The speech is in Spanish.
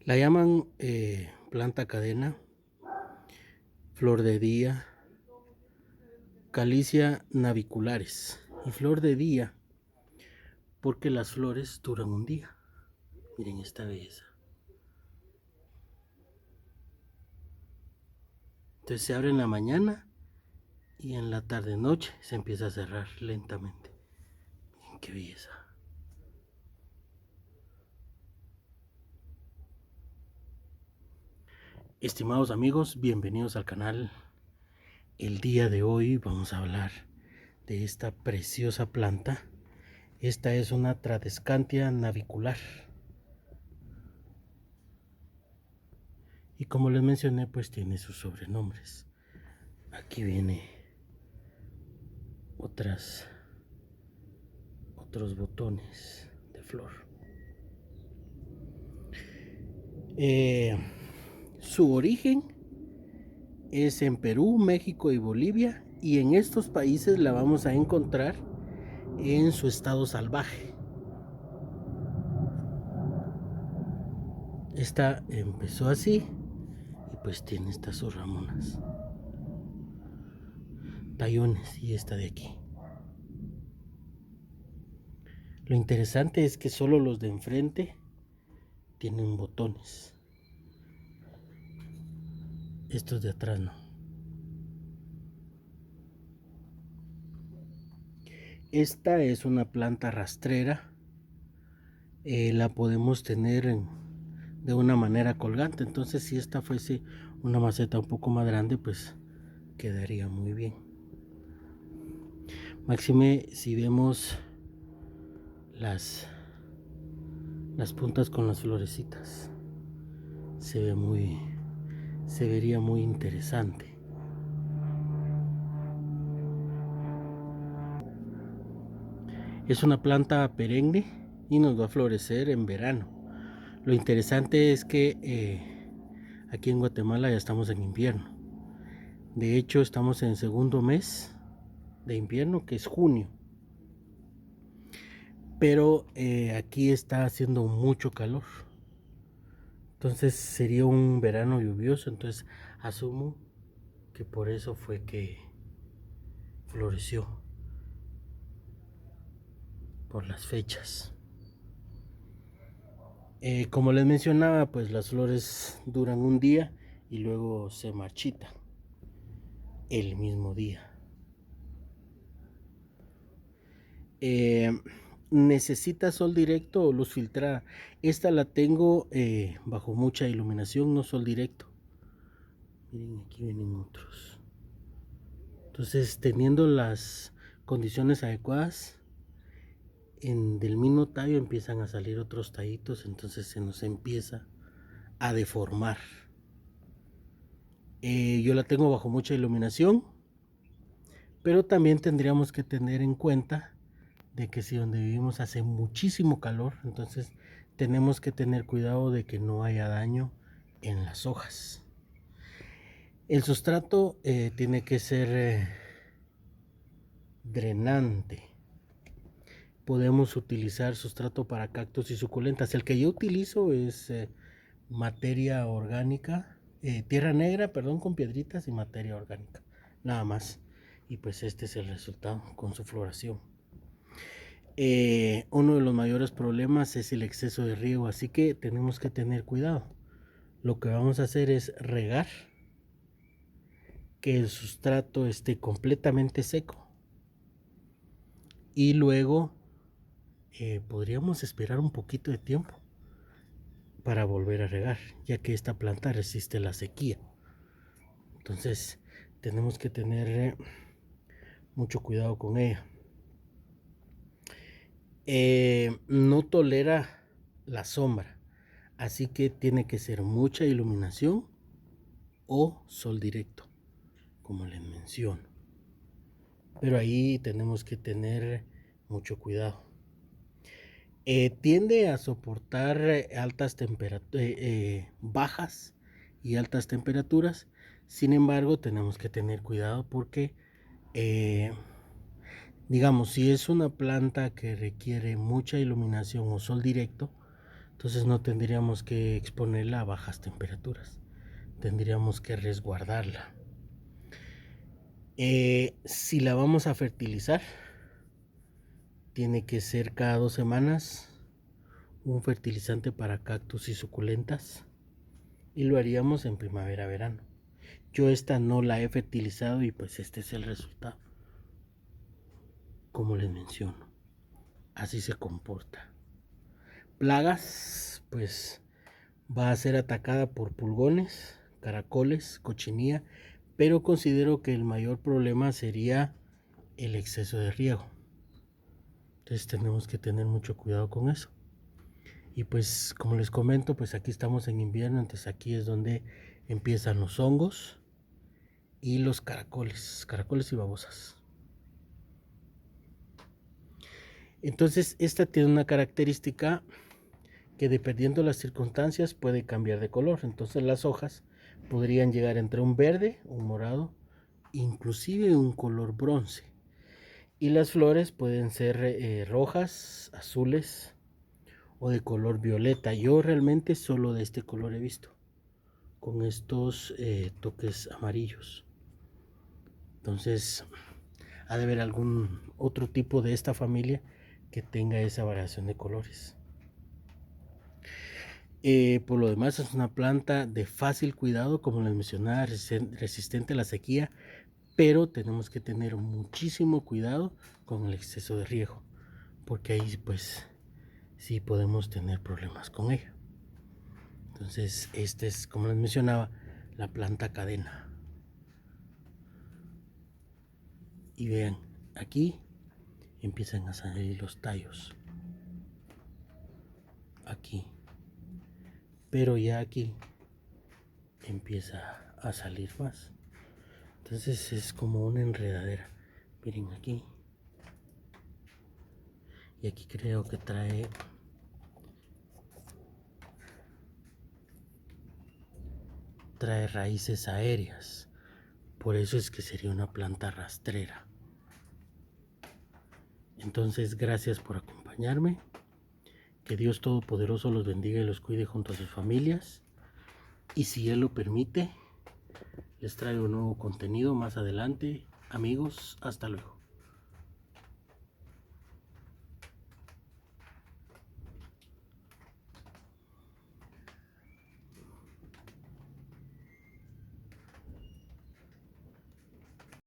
La llaman planta cadena, flor de día, Calicia naviculares y flor de día porque las flores duran un día. Miren esta belleza. Entonces se abre en la mañana y en la tarde noche se empieza a cerrar lentamente. Miren qué belleza. Estimados amigos, bienvenidos al canal. El día de hoy vamos a hablar de esta preciosa planta. Esta es una Tradescantia navicular. Y como les mencioné, pues tiene sus sobrenombres. Aquí viene otros botones de flor. Su origen es en Perú, México y Bolivia, y en estos países la vamos a encontrar en su estado salvaje. Esta empezó así y pues tiene estas sus ramonas, tallones, y esta de aquí. Lo interesante es que solo los de enfrente tienen botones. Estos de atrás no. Esta es una planta rastrera. La podemos tener de una manera colgante. Entonces si esta fuese una maceta un poco más grande, pues quedaría muy bien. Máxime si vemos las puntas con las florecitas. Se vería muy interesante. Es una planta perenne y nos va a florecer en verano. Lo interesante es que aquí en Guatemala ya estamos en invierno. De hecho, estamos en el segundo mes de invierno, que es junio. Pero aquí está haciendo mucho calor. Entonces sería un verano lluvioso. Entonces asumo que por eso fue que floreció. Por las fechas. Como les mencionaba, pues las flores duran un día y luego se marchitan el mismo día. Necesita sol directo o luz filtrada. Esta la tengo bajo mucha iluminación, no sol directo. Miren, aquí vienen otros. Entonces, teniendo las condiciones adecuadas, del mismo tallo empiezan a salir otros tallitos, entonces se nos empieza a deformar. Yo la tengo bajo mucha iluminación, pero también tendríamos que tener en cuenta de que si donde vivimos hace muchísimo calor, entonces tenemos que tener cuidado de que no haya daño en las hojas. El sustrato tiene que ser drenante. Podemos utilizar sustrato para cactus y suculentas. El que yo utilizo es materia orgánica, tierra negra, perdón, con piedritas y materia orgánica, nada más. Y pues este es el resultado con su floración. Uno de los mayores problemas es el exceso de riego, así que tenemos que tener cuidado. Lo que vamos a hacer es regar, que el sustrato esté completamente seco, y luego podríamos esperar un poquito de tiempo para volver a regar, ya que esta planta resiste la sequía. Entonces tenemos que tener mucho cuidado con ella. No tolera la sombra, así que tiene que ser mucha iluminación o sol directo, como les menciono. Pero ahí tenemos que tener mucho cuidado. Tiende a soportar altas temperaturas, bajas y altas temperaturas. Sin embargo, tenemos que tener cuidado porque digamos, si es una planta que requiere mucha iluminación o sol directo, Entonces no tendríamos que exponerla a bajas temperaturas, tendríamos que resguardarla. Si la vamos a fertilizar, tiene que ser cada 2 semanas un fertilizante para cactus y suculentas, y lo haríamos en primavera-verano. Yo esta no la he fertilizado y pues este es el resultado. Como les menciono, así se comporta. Plagas, pues va a ser atacada por pulgones, caracoles, cochinilla, pero considero que el mayor problema sería el exceso de riego. Entonces tenemos que tener mucho cuidado con eso. Y pues como les comento, pues aquí estamos en invierno, entonces aquí es donde empiezan los hongos y los caracoles y babosas. Entonces esta tiene una característica que dependiendo de las circunstancias puede cambiar de color. Entonces las hojas podrían llegar entre un verde, un morado, inclusive un color bronce. Y las flores pueden ser rojas, azules o de color violeta. Yo realmente solo de este color he visto, con estos toques amarillos. Entonces ha de haber algún otro tipo de esta familia que tenga esa variación de colores. Por lo demás es una planta de fácil cuidado, como les mencionaba, resistente a la sequía, pero tenemos que tener muchísimo cuidado con el exceso de riego, porque ahí pues sí podemos tener problemas con ella. Entonces este es, como les mencionaba, la planta cadena. Y vean, aquí empiezan a salir los tallos, aquí, pero ya aquí empieza a salir más. Entonces es como una enredadera. Miren aquí. Y aquí creo que trae raíces aéreas. Por eso es que sería una planta rastrera. Entonces, gracias por acompañarme. Que Dios Todopoderoso los bendiga y los cuide junto a sus familias. Y si Él lo permite, les traigo un nuevo contenido más adelante. Amigos, hasta luego.